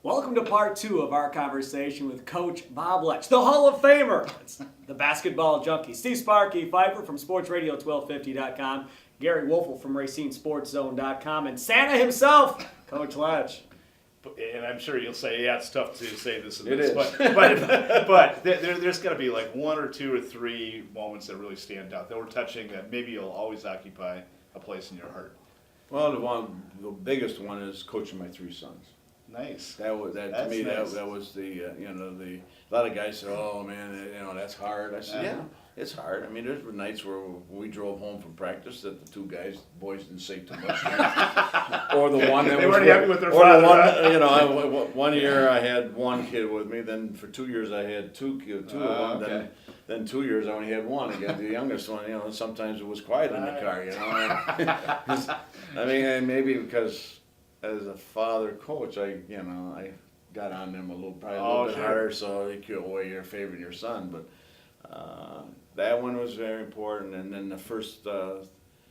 Welcome to part 2 of our conversation with Coach Bob Letsch, the Hall of Famer. It's the basketball junkie. Steve Sparky, Fifer from sportsradio1250.com, Gery Woelfel from racinesportszone.com, and Santa himself, Coach Letsch. And I'm sure you'll say, yeah, it's tough to say this and It this, is. but there's got to be like 1 or 2 or 3 moments that really stand out that we're touching that maybe you'll always occupy a place in your heart. Well, the biggest one is coaching my 3 sons. Nice. To me nice. that was the a lot of guys say, oh man, that's hard. I said, yeah, it's hard. I mean, there's been nights where we drove home from practice that the 2 boys didn't say too much, or the one that They was weren't happy with their or father. the one, one year I had 1 kid with me. Then for 2 years I had two of them. Okay. Then 2 years I only had 1 again. The youngest one, sometimes it was quiet in the car, I mean, and maybe because as a father coach, I got on them probably a little bit harder, so they could, you're favoring your son. But that one was very important. And then the first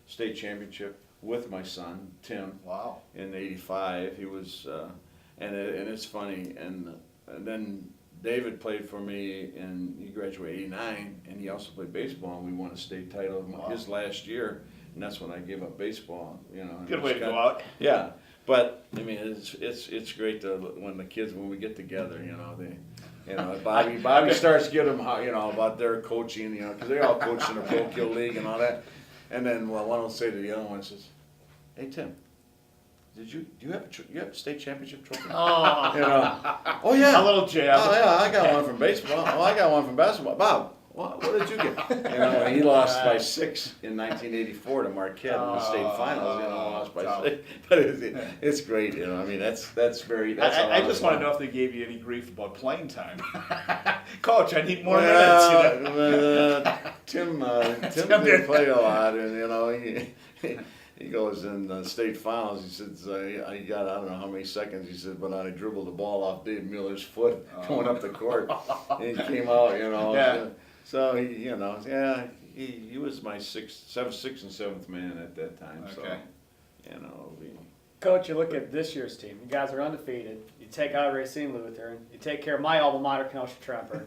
state championship with my son Tim. Wow. In '85, he was, and it's funny. And then David played for me, and he graduated '89, and he also played baseball, and we won a state title his last year. And that's when I gave up baseball. Good way to go out. Yeah. But I mean, it's great when we get together, Bobby starts getting them, about their coaching, because they all coach in the Pro-Kill League and all that, and then one will say to the other one, says, "Hey Tim, do you have a state championship trophy?" Oh, Oh yeah, a little jab. Oh yeah, I got one from baseball. Oh, I got one from basketball. Bob, what did you get? And he lost by 6 in 1984 to Marquette in the state finals. Lost by 6. But it's great. I mean, that's very. I just want to know if they gave you any grief about playing time. Coach, I need more minutes. Tim didn't play a lot, and he goes in the state finals. He says, I got I don't know how many seconds. He said, but I dribbled the ball off Dave Mueller's foot going up the court, and he came out. Yeah. So he was my 6th and 7th man at that time. Okay. So, Coach, you look at this year's team. You guys are undefeated. You take out Racine Lutheran. You take care of my alma mater, Kenosha Tremper.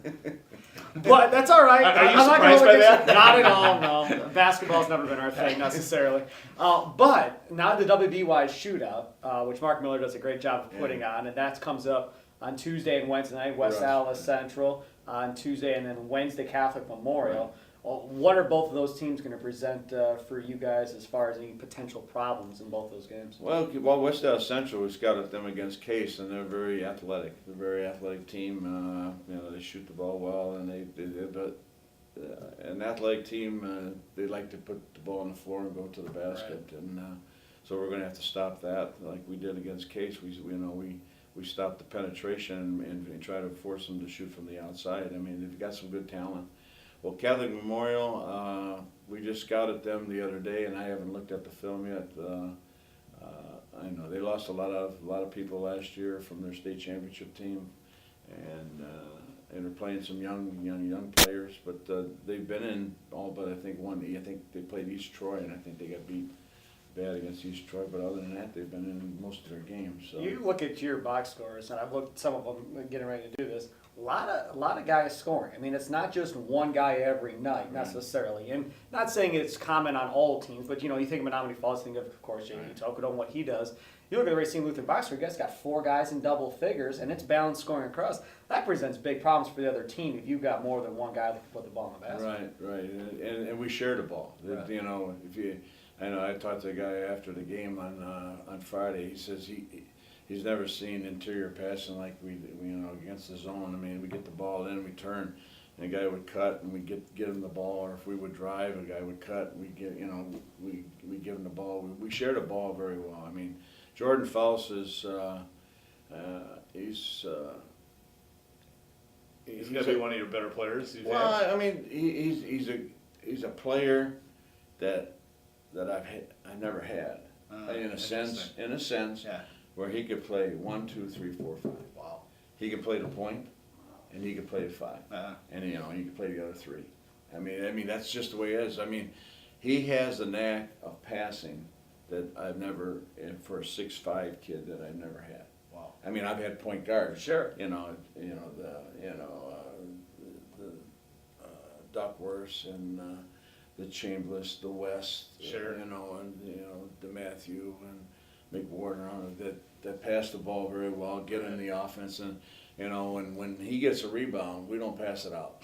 But that's all right. Are you I'm surprised by that? Not at all, no. Basketball's never been our thing necessarily. But now the WBY shootout, which Mark Miller does a great job of putting on, and that comes up on Tuesday and Wednesday night, West Allis Central on Tuesday, and then Wednesday Catholic Memorial. What are both of those teams going to present for you guys as far as any potential problems in both those games? Well, West Allis Central, we scouted them against Case, and they're very athletic. They're a very athletic team. They shoot the ball well, and an athletic team, they like to put the ball on the floor and go to the basket, right. And so we're going to have to stop that, like we did against Case. We stopped the penetration and try to force them to shoot from the outside. I mean, they've got some good talent. Well, Catholic Memorial, we just scouted them the other day, and I haven't looked at the film yet. I know they lost a lot of people last year from their state championship team, and they're playing some young players. But they've been in all but I think they played East Troy, and I think they got beat bad against East Troy. But other than that, they've been in most of their games. So. You look at your box scores, and I've looked at some of them getting ready to do this. A lot of guys scoring. I mean, it's not just one guy every night necessarily. And not saying it's common on all teams, but you think of Menominee Falls, think of course, J.D. Tokudo and what he does. You look at the Racine Lutheran box score, you guys got 4 guys in double figures, and it's balanced scoring across. That presents big problems for the other team if you've got more than one guy that can put the ball in the basket. Right. And we share the ball. Right. I talked to a guy after the game on Friday. He says he's never seen interior passing like we against the zone. I mean, we get the ball in, we turn, and a guy would cut, and we get him the ball. Or if we would drive, a guy would cut, and we give him the ball. We share the ball very well. I mean, Jordan Faust is he's going to be one of your better players. I mean, he's a player that I've never had in a sense. Yeah. Where he could play 1, 2, 3, 4, 5. Wow. He could play the point, and he could play the 5, and he could play the other 3. I mean that's just the way it is. I mean, he has the knack of passing that I've never, and for a 6'5" kid, that I've never had. Wow. I mean, I've had point guards. Sure. The Duckworths and the Chambliss, the West. Sure. And the Matthew and McWarden that pass the ball very well, get in the offense, and and when he gets a rebound, we don't pass it out.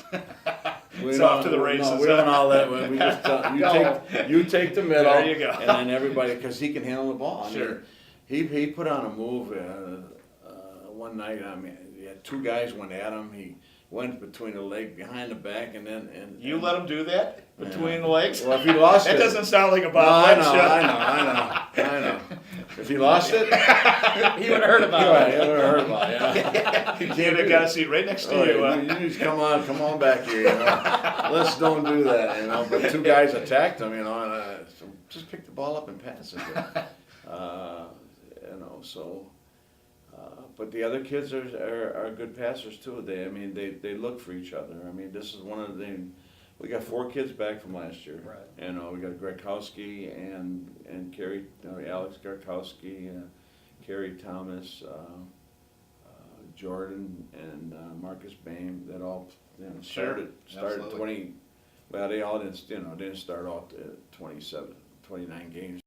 It's off to the races. No, we don't all that. We just you take the middle. There you go. And then everybody, because he can handle the ball. I mean, Sure. he put on a move one night. I mean, he had two guys went at him. He went between the leg, behind the back, and then You let him do that between the legs? Well, if he lost that it, doesn't sound like a no, Bob I Letsch. know. If he lost it, He would have heard about right, it. he would have heard about it. Yeah. He can't have got a seat right next to Oh, you. you just come on back here. Let's don't do that. But two guys attacked him. So just pick the ball up and pass it. But the other kids are good passers too. They look for each other. I mean, this is one of the things. We got 4 kids back from last year. Right. We got Grekowski and Carrie, Alex Grekowski, Carrie Thomas, Jordan, and Marcus Bain. That all started Absolutely. 20. Well, they all didn't start off at 29 games.